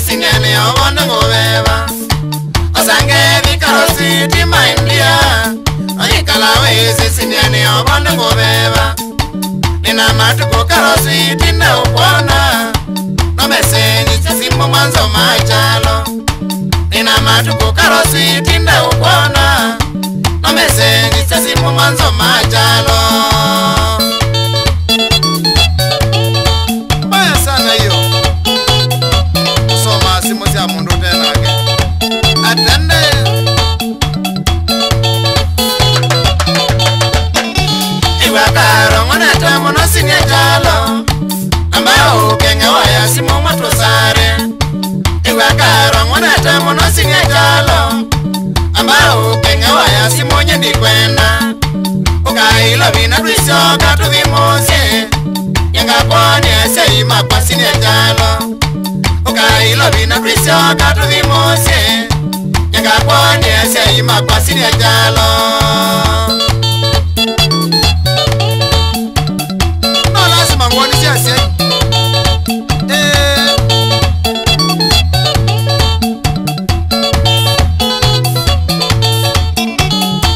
Singene obona ngobeba Osange vikarosi tima india Oikala wezi singene obona ngobeba Nina matuko karosi tina upona No mesengi chasimo mwanzo machalo Nina matuko karosi tina upona No mesengi chasimo mwanzo machalo Baya sana hiyo Simo ya mundu tena ke atende Iwakaro mwana tamu no sinya jalo Ambao kenge waya simo matosare Iwakaro mwana tamu no sinya jalo Ambao kenge waya simo nyendi kwenda Ukailo vina tuisyo katu vimose Yenga poni ese ima kwa sinya jalo Ukailo vina krisyo katu vimose Yenga poni ese ima kwa sinya jalo No lazima ngoni siya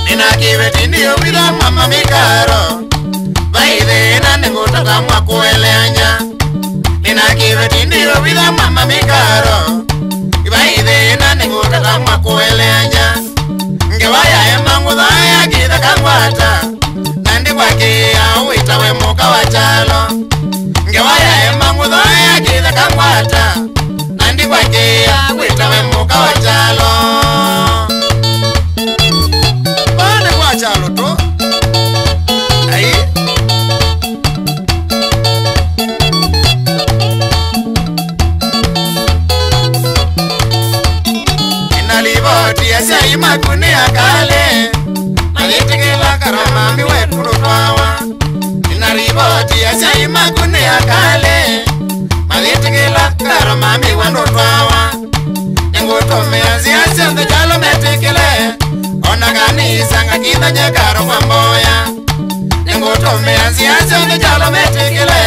Nina kiweti ndiyo wila mama mikaro Vaide na nengutaka mwa kueleanya Nina kiweti ndiyo wila mama mikaro Vaide na nengutaka mwa kueleanya Ngewaya emangu dhaya kitha kangwata Nandi wakia uitawe muka wachalo Ngewaya emangu dhaya kitha kangwata Nandi wakia uitawe muka wachalo Bane kwa chalo to Ayi Inalivoti ya ima kunia kale Malitikila karama miwetu rutwawa Inalivoti ya ima kunia kale Malitikila karama miwetu rutwawa Nyengutome aziasya the jalo metikile Ona kanisa nga kitha nyekaro kwa mboya Nyengutome aziasya the jalo metikile